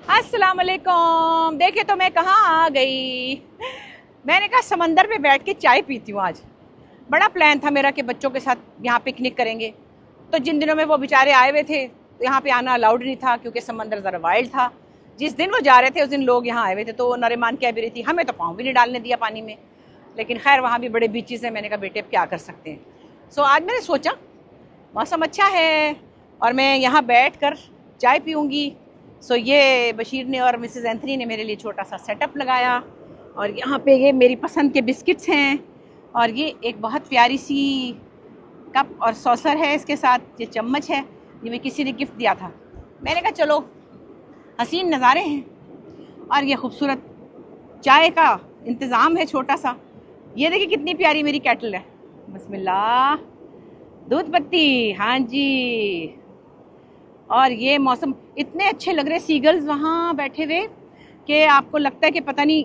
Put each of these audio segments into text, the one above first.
अस्सलाम वालेकुम। देखे तो मैं कहाँ आ गई। मैंने कहा समंदर पे बैठ के चाय पीती हूँ आज। बड़ा प्लान था मेरा कि बच्चों के साथ यहाँ पिकनिक करेंगे। तो जिन दिनों में वो बेचारे आए हुए थे यहाँ पे आना अलाउड नहीं था क्योंकि समंदर ज़रा वाइल्ड था। जिस दिन वो जा रहे थे उस दिन लोग यहाँ आए हुए थे तो नरीमान कह भी रही थी हमें तो पाँव भी नहीं डालने दिया पानी में। लेकिन खैर वहाँ भी बड़े बीचेस हैं। मैंने कहा बेटे अब क्या कर सकते हैं। सो आज मैंने सोचा मौसम अच्छा है और मैं यहाँ बैठ कर चाय पीऊँगी। सो ये बशीर ने और मिसेस एंथनी ने मेरे लिए छोटा सा सेटअप लगाया और यहाँ पे ये मेरी पसंद के बिस्किट्स हैं और ये एक बहुत प्यारी सी कप और सॉसर है। इसके साथ ये चम्मच है, ये मैं किसी ने गिफ्ट दिया था। मैंने कहा चलो हसीन नज़ारे हैं और ये खूबसूरत चाय का इंतज़ाम है छोटा सा। ये देखिए कितनी प्यारी मेरी केटल है। बिस्मिल्लाह, दूध पत्ती, हाँ जी। और ये मौसम इतने अच्छे लग रहे, सीगल्स वहाँ बैठे हुए कि आपको लगता है कि पता नहीं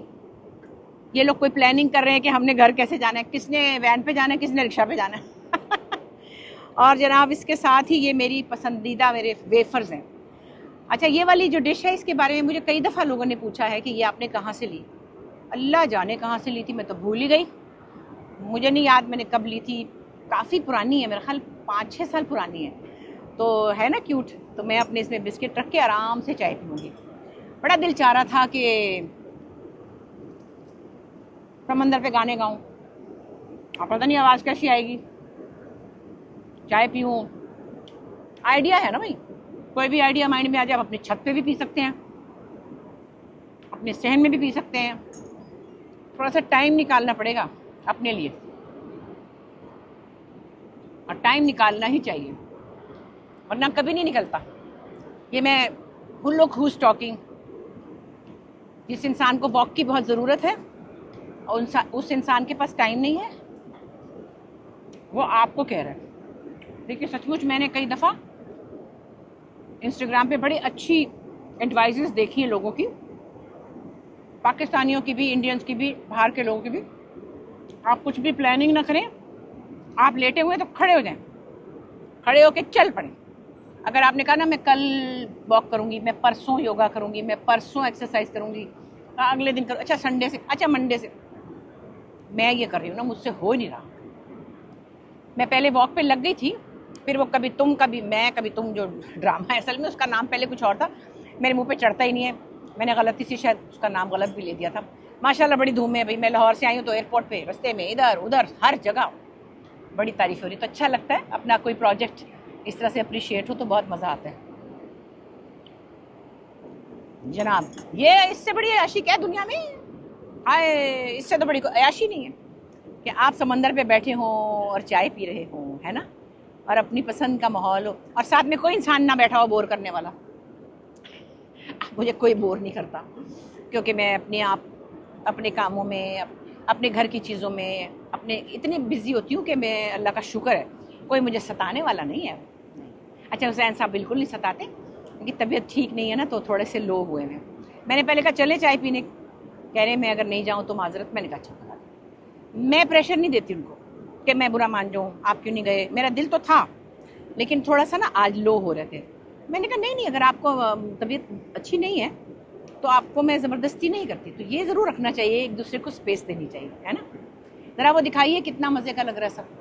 ये लोग कोई प्लानिंग कर रहे हैं कि हमने घर कैसे जाना है, किसने वैन पे जाना है, किसने रिक्शा पे जाना है। और जनाब इसके साथ ही ये मेरी पसंदीदा मेरे वेफर्स हैं। अच्छा, ये वाली जो डिश है इसके बारे में मुझे कई दफ़ा लोगों ने पूछा है कि ये आपने कहाँ से ली। अल्लाह जाने कहाँ से ली थी, मैं तो भूल ही गई। मुझे नहीं याद मैंने कब ली थी। काफ़ी पुरानी है, मेरा ख्याल 5-6 साल पुरानी है। तो है ना क्यूट। तो मैं अपने इसमें बिस्किट रख के आराम से चाय पीऊँगी। बड़ा दिल चाह रहा था कि समंदर पे गाने गाऊं। अब पता नहीं आवाज़ कैसी आएगी। चाय पीऊँ, आइडिया है ना भाई। कोई भी आइडिया माइंड में आ जाए, आप अपनी छत पे भी पी सकते हैं, अपने सहन में भी पी सकते हैं। थोड़ा सा टाइम निकालना पड़ेगा अपने लिए और टाइम निकालना ही चाहिए वरना कभी नहीं निकलता। ये मैं उन लोग हुज टॉकिंग, जिस इंसान को वॉक की बहुत ज़रूरत है और उस इंसान के पास टाइम नहीं है, वो आपको कह रहा है। देखिए सचमुच मैंने कई दफ़ा इंस्टाग्राम पे बड़ी अच्छी एडवाइजेस देखी हैं लोगों की, पाकिस्तानियों की भी, इंडियंस की भी, बाहर के लोगों की भी। आप कुछ भी प्लानिंग ना करें, आप लेटे हुए तो खड़े हो जाएं, खड़े होके चल पड़ें। अगर आपने कहा ना मैं कल वॉक करूँगी, मैं परसों योगा करूँगी, मैं परसों एक्सरसाइज करूँगी, अगले दिन करूँ, अच्छा संडे से, अच्छा मंडे से, मैं ये कर रही हूँ ना, मुझसे हो ही नहीं रहा। मैं पहले वॉक पे लग गई थी, फिर वो कभी तुम कभी मैं कभी तुम जो ड्रामा है, असल में उसका नाम पहले कुछ और था, मेरे मुंह पे चढ़ता ही नहीं है। मैंने गलती से शायद उसका नाम गलत भी ले दिया था। माशाल्लाह बड़ी धूम है भाई। मैं लाहौर से आई हूँ तो एयरपोर्ट पे, रास्ते में, इधर उधर हर जगह बड़ी तारीफ हो रही। तो अच्छा लगता है अपना कोई प्रोजेक्ट इस तरह से अप्रिशिएट हो तो बहुत मज़ा आता है जनाब। ये इससे बड़ी अयाशी क्या है दुनिया में? हाय, इससे तो बड़ी कोई अयाशी नहीं है कि आप समंदर पे बैठे हों और चाय पी रहे हों, है ना, और अपनी पसंद का माहौल हो और साथ में कोई इंसान ना बैठा हो बोर करने वाला। मुझे कोई बोर नहीं करता क्योंकि मैं अपने कामों में, अपने घर की चीज़ों में अपने इतनी बिजी होती हूँ कि मैं, अल्लाह का शुक्र है, कोई मुझे सताने वाला नहीं है। अच्छा, हुसैन साहब बिल्कुल नहीं सताते क्योंकि तबीयत ठीक नहीं है ना, तो थोड़े से लो हुए हैं। मैंने पहले कहा चले चाय पीने, कह रहे मैं अगर नहीं जाऊँ तो माजरत। मैंने कहा अच्छा, मैं प्रेशर नहीं देती उनको कि मैं बुरा मान जाऊँ, आप क्यों नहीं गए। मेरा दिल तो था लेकिन थोड़ा सा ना आज लो हो रहे थे। मैंने कहा नहीं अगर आपको तबीयत अच्छी नहीं है तो आपको मैं ज़बरदस्ती नहीं करती। तो ये ज़रूर रखना चाहिए, एक दूसरे को स्पेस देनी चाहिए, है ना। ज़रा वो दिखाइए कितना मज़े का लग रहा है सब।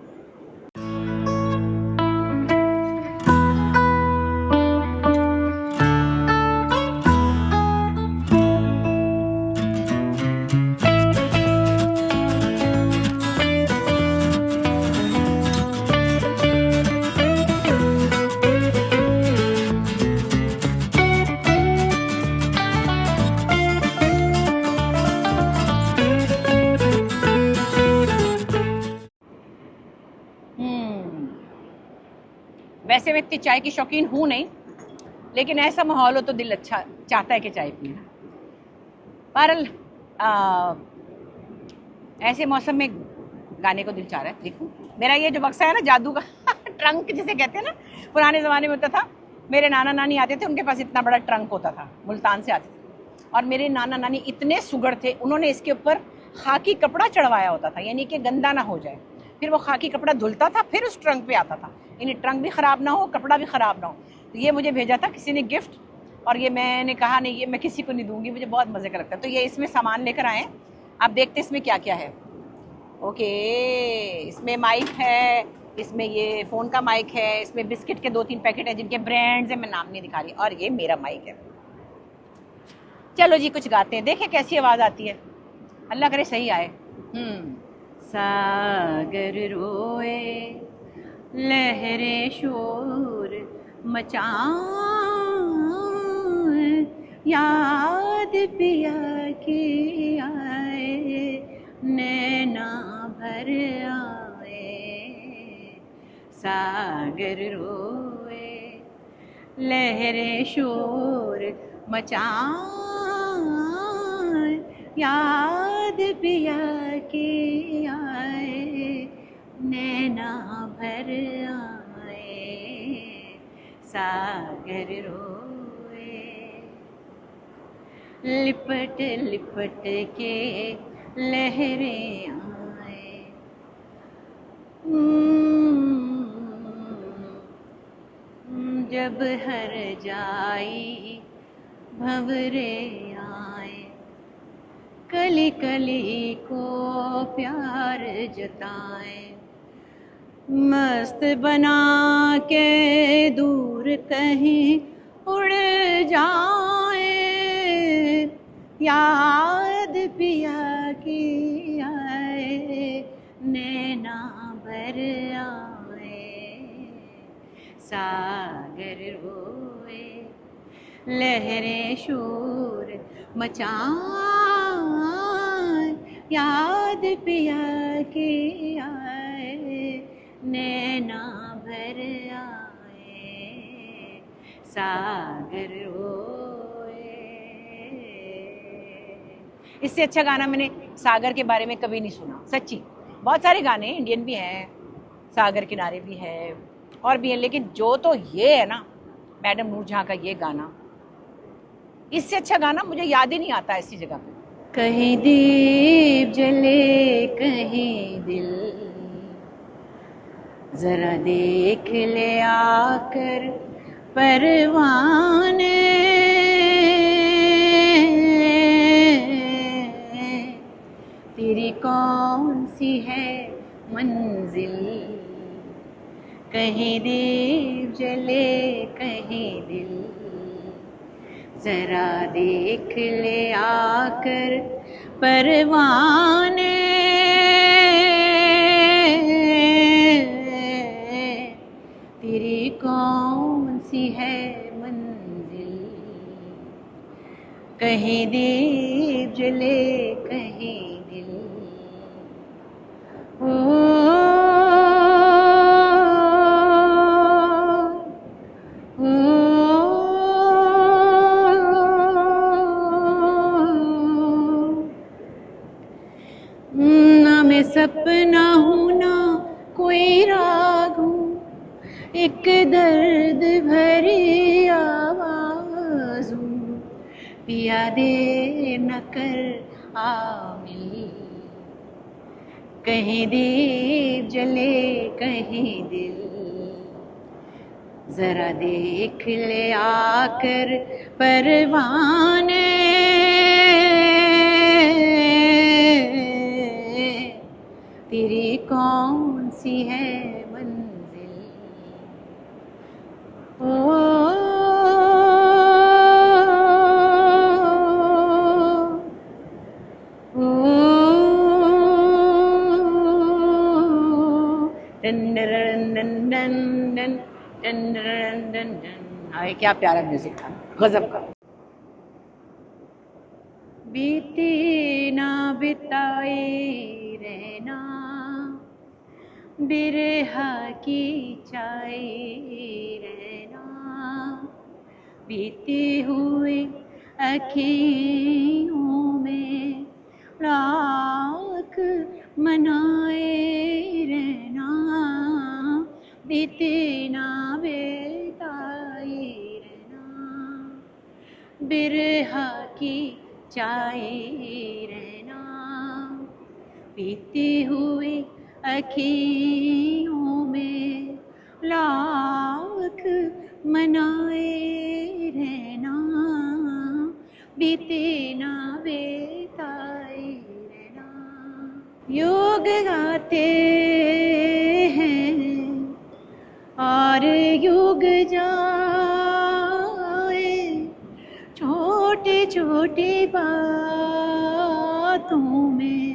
वैसे मैं इतनी चाय की शौकीन हूँ नहीं, लेकिन ऐसा माहौल हो तो दिल अच्छा चाहता है कि चाय पीना। बहरहाल ऐसे मौसम में गाने को दिल चाह रहा है। देखो मेरा ये जो बक्सा है ना जादू का ट्रंक जिसे कहते हैं ना, पुराने ज़माने में होता था। मेरे नाना नानी आते थे, उनके पास इतना बड़ा ट्रंक होता था, मुल्तान से आते थे। और मेरे नाना नानी इतने सुगड़ थे, उन्होंने इसके ऊपर खाकी कपड़ा चढ़वाया होता था, यानी कि गंदा ना हो जाए। फिर वो खाकी कपड़ा धुलता था, फिर उस ट्रंक पे आता था, यानी ट्रंक भी ख़राब ना हो, कपड़ा भी ख़राब ना हो। तो ये मुझे भेजा था किसी ने गिफ्ट, और ये मैंने कहा नहीं, ये मैं किसी को नहीं दूंगी, मुझे बहुत मज़े का लगता है। तो ये इसमें सामान लेकर आए, आप देखते इसमें क्या क्या है। ओके, इसमें माइक है, इसमें ये फ़ोन का माइक है, इसमें बिस्किट के 2-3 पैकेट हैं जिनके ब्रांड्स हैं, मैं नाम नहीं दिखा रही, और ये मेरा माइक है। चलो जी कुछ गाते हैं, देखें कैसी आवाज़ आती है, अल्लाह करे सही आए। सागर रोए लहरें शोर मचाए, याद पिया की आए, नैना भर आए। सागर रोए लहरें शोर मचाए, याद पिया की आए, नैना भर आए। सागर रोए लिपट लिपट के लहरें आए, जब हर जाई भंवरे आए, कली कली को प्यार जताए, मस्त बना के दूर कहीं उड़ जाए, याद पिया की आए, नैना भर आए। सागर रोए लहरें शोर मचाए, याद पिया की आए, नैना भर आए। सागर रोए। इससे अच्छा गाना मैंने सागर के बारे में कभी नहीं सुना, सच्ची। बहुत सारे गाने इंडियन भी हैं, सागर किनारे भी है और भी है, लेकिन जो तो ये है ना मैडम नूरजहां का ये गाना, इससे अच्छा गाना मुझे याद ही नहीं आता ऐसी जगह पे। कहीं दीप जले कहीं दिल, जरा देख ले आकर परवाने, तेरी कौन सी है मंजिल, कहीं दीप जले कहीं दिल, जरा देख ले आकर परवाने, तेरी कौन सी है मंजिल, कहीं दीप जले कहीं दिल। ओ सपना हूँ ना कोई राग हूँ, एक दर्द भरी आवाज़ हूँ, पिया दे न कर आमिल, कहीं दीप जले कहीं दिल, जरा देख ले आकर परवाने, तेरी कौन सी है मंजिल। ओ हाय क्या प्यारा म्यूजिक था, गजब का। बीती ना बिताई रहना, बिरहा की चाय रहना, बीती हुई अखियों में राख मनाए रहना, बीती ना बिताई रहना, बिरहा की चाय रहना, पीती हुई अखियों में लाख मनाए रहना, बीते ना बेताई रहना। युग गाते हैं और युग जाए, छोटे छोटे बातों में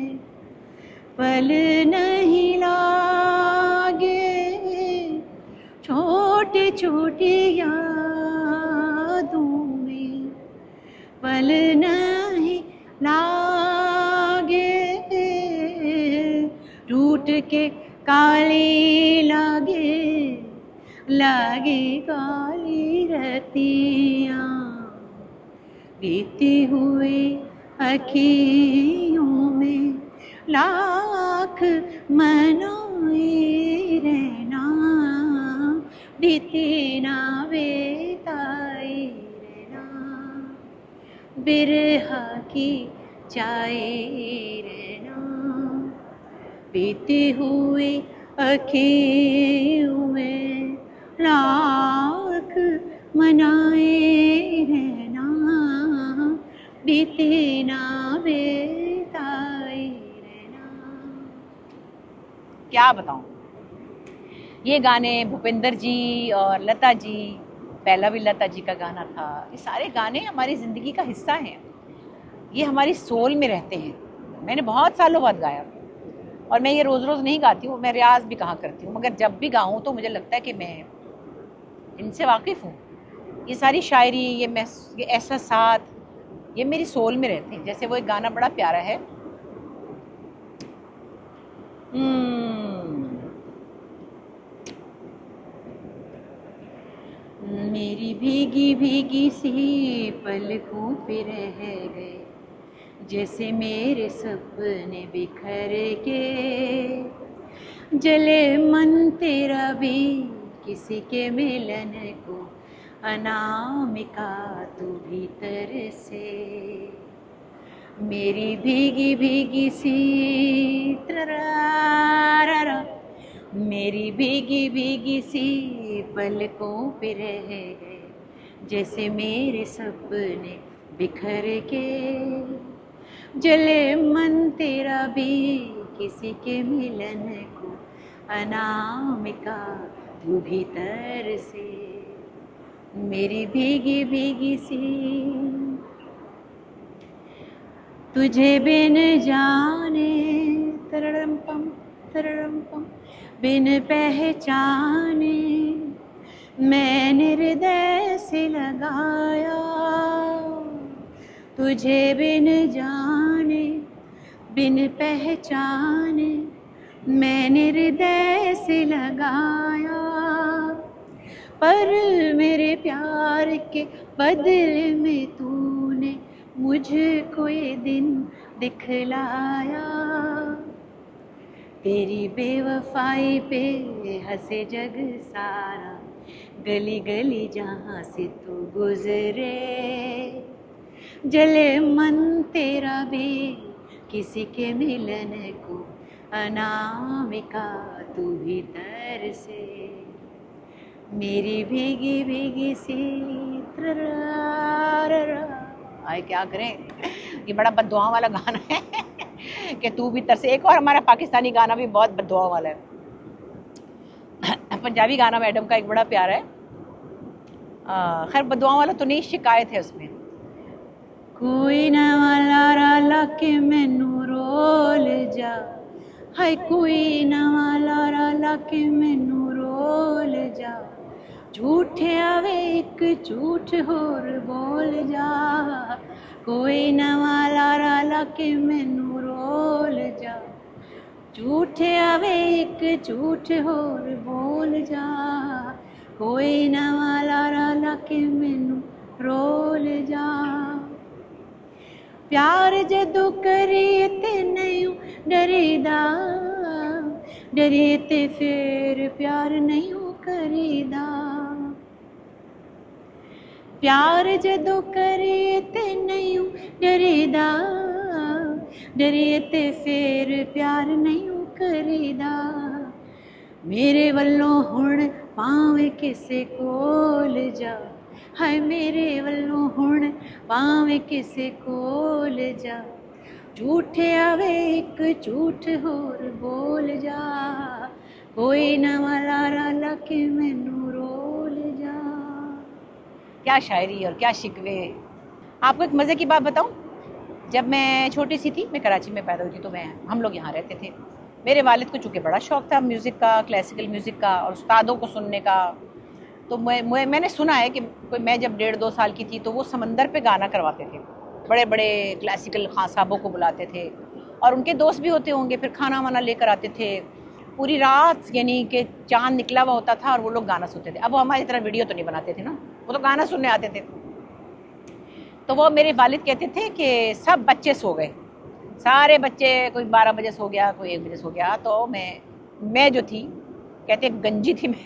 पल नहीं लागे, छोटे छोटे यादों में पल नहीं लागे, टूट के काली लागे, लागे काली रतियाँ, बीते हुए अखियों में लाख मनाए रहना, बीते ना बेताई रहना, बिरहा की चाय रहना, बीते हुए अखियों में लाख मनाए रहना, बीते ना बेताई रहना। क्या बताऊं, ये गाने भूपेंद्र जी और लता जी, पहला भी लता जी का गाना था, ये सारे गाने हमारी ज़िंदगी का हिस्सा हैं, ये हमारी सोल में रहते हैं। मैंने बहुत सालों बाद गाया और मैं ये रोज़ रोज़ नहीं गाती हूँ, मैं रियाज भी कहाँ करती हूँ, मगर जब भी गाऊँ तो मुझे लगता है कि मैं इनसे वाकिफ़ हूँ। ये सारी शायरी, ये एहसासात, ये मेरी सोल में रहते हैं। जैसे वो एक गाना बड़ा प्यारा है, मेरी भीगी भीगी सी पलकों पे रह गए, जैसे मेरे सपने बिखर के, जले मन तेरा भी किसी के मिलन को, अनामिका तू भीतर से, मेरी भीगी भीगी सी त्ररारा, मेरी भीगी भीगी सी पलकों पे रह गए, जैसे मेरे सपने बिखर के, जले मन तेरा भी किसी के मिलन को, अनामिका तू भीतर से, मेरी भीगी भीगी सी, तुझे बिन जाने तरड़म पम बिन पहचाने मैंने हृदय से लगाया, तुझे बिन जाने बिन पहचाने मैंने हृदय से लगाया, पर मेरे प्यार के बदले में तूने मुझको ये दिन दिखलाया, तेरी बेवफाई पे हंसे जग सारा, गली गली जहाँ से तू गुजरे, जले मन तेरा भी किसी के मिलन को, अनामिका तू भीतर से, मेरी भीगी भीगी सी त्ररारा। आए क्या करें, ये बड़ा बद्दुआ वाला गाना है कि तू भीतर से। एक और हमारा पाकिस्तानी गाना भी बहुत बद्दुआ वाला है, पंजाबी गाना मैडम का एक बड़ा प्यारा है, खैर बद्दुआ वाला तो नहीं, शिकायत है उसमें। कोई ना लारा लाके मैनू रोल जा, हाय कोई ना लारा लाके मैनू रोल जा, झूठे आवे एक झूठ होर बोल जा, कोई नवा लारा लाके मैनू रोल जा, झूठे आवे एक झूठ होर बोल जा, कोई नवा लारा लाके मैनू रोल जा, प्यार जदों करिए ते नहीं डरीदा, डरिए ते फिर प्यार नहीं करीदा, प्यार जदों करिए ते नहीं डरीदा, डरिए ते फिर प्यार नहीं करीदा, मेरे वल्लों हुण भावें किसे कोल जा, हाय मेरे वल्लों हुण भावें किसे कोल जा, झूठे आवे एक झूठ होर बोल जा, कोई नवा लारा लाके मैनू रोल जा। क्या शायरी और क्या शिकवे। आपको एक मज़े की बात बताऊं, जब मैं छोटी सी थी, मैं कराची में पैदा हुई थी, तो हम लोग यहाँ रहते थे। मेरे वालिद को चूँकि बड़ा शौक़ था म्यूज़िक का, क्लासिकल म्यूज़िक का और उस्तादों को सुनने का। तो मैंने सुना है कि मैं जब 1.5-2 साल की थी तो वो समंदर पे गाना करवाते थे, बड़े बड़े क्लासिकल खां साहबों को बुलाते थे और उनके दोस्त भी होते होंगे, फिर खाना वाना लेकर आते थे पूरी रात, यानी कि चाँद निकला हुआ होता था और वो लोग गाना सुनते थे। अब वो हमारी तरह वीडियो तो नहीं बनाते थे ना, वो तो गाना सुनने आते थे। तो वो मेरे वालिद कहते थे कि सब बच्चे सो गए, सारे बच्चे, कोई 12 बजे सो गया, कोई 1 बजे सो गया, तो मैं जो थी, कहते गंजी थी मैं,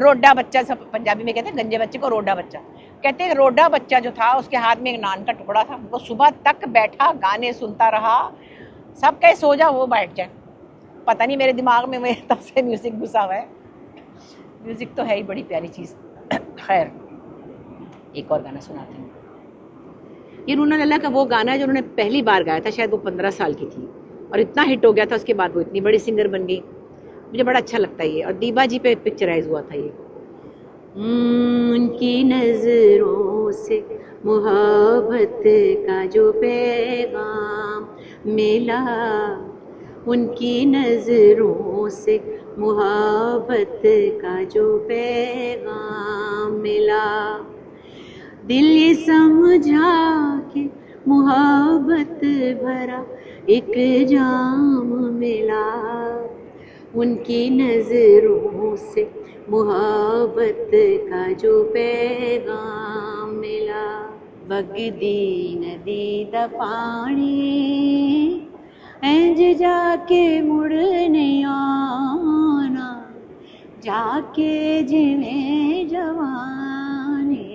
रोडा बच्चा, सब पंजाबी में कहते हैं गंजे बच्चे को रोडा बच्चा, कहते हैं रोडा बच्चा जो था उसके हाथ में एक नान का टुकड़ा था, वो सुबह तक बैठा गाने सुनता रहा, सब कहे सो जा वो बैठ जाए। पता नहीं मेरे दिमाग में मेरे तब से म्यूज़िक घुसा हुआ है। म्यूज़िक तो है ही बड़ी प्यारी चीज़। खैर, एक और गाना सुनाती हूँ। ये रूना लल्ला का वो गाना है जो उन्होंने पहली बार गाया था, शायद वो 15 साल की थी और इतना हिट हो गया था, उसके बाद वो इतनी बड़ी सिंगर बन गई। मुझे बड़ा अच्छा लगता है ये, और दीबा जी पे पिक्चराइज हुआ था ये। उनकी नजरों से मोहब्बत का जो पैगाम मिला, उनकी नजरों से मोहब्बत का जो पैगाम मिला, दिल ये समझा कि मोहब्बत भरा एक जाम मिला, उनकी नजरों से मोहब्बत का जो पैगाम मिला। वगदी नदी दा पानी इंज जाके मुड़ नहीं आना, जाके जिवें जवानी,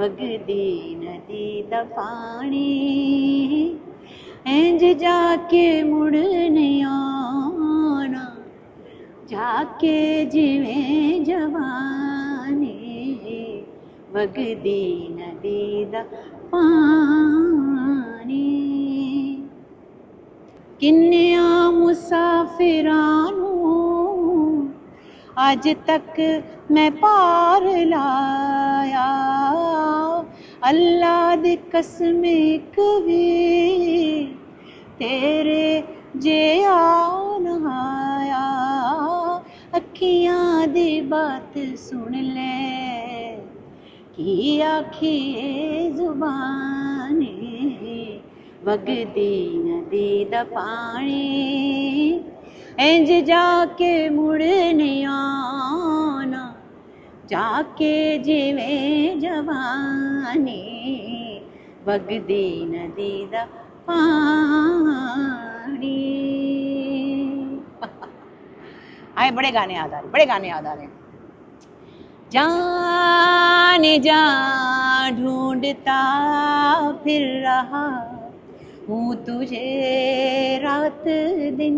वगदी नदी दा पानी इंज जाके मुड़ नहीं आना, जाके जिवें जवानी, वगदी नदी दा पानी। किन्निया मुसाफिरां नूं अज तक मैं पार लाया, अल्लाह दी कसम एक भी तेरे जिया नहाया, अखियां दी बात सुन ले की आखिए जुबानी, वगदी नदी दा पानी इंज जाके मुड़ नहीं आना, जाके जिवें जवानी, वगदी नदी दा पानी। आए बड़े गाने याद आ रहे, बड़े गाने याद आ रहे। जाने जा ढूंढता फिर रहा हूँ तुझे रात दिन,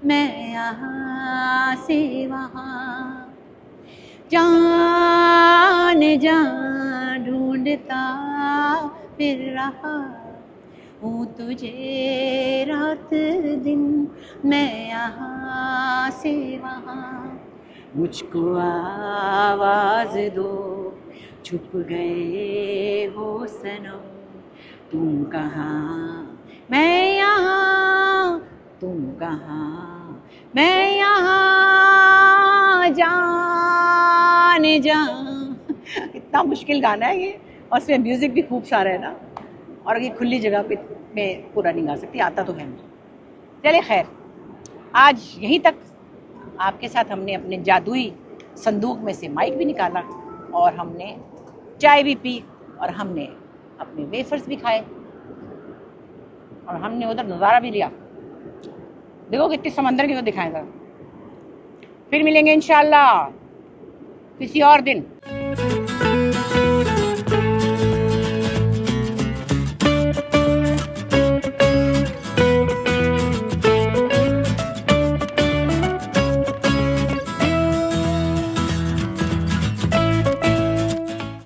मैं यहाँ से वहाँ, जाने जा ढूंढता फिर रहा हूँ तुझे रात दिन, मैं यहाँ से वहाँ, मुझको आवाज़ दो छुप गए हो सनम, तुम कहाँ मैं यहाँ, तुम कहाँ मैं यहाँ, जाने जा। इतना मुश्किल गाना है ये, और इसमें म्यूज़िक भी खूब सारा है ना, और ये खुली जगह पे मैं पूरा नहीं गा सकती, आता तो है मुझे। चले खैर, आज यहीं तक। आपके साथ हमने अपने जादुई संदूक में से माइक भी निकाला, और हमने चाय भी पी, और हमने अपने वेफर्स भी खाए, और हमने उधर नज़ारा भी लिया। देखो कितनी समंदर की तो दिखाएगा। फिर मिलेंगे इंशाल्लाह किसी और दिन।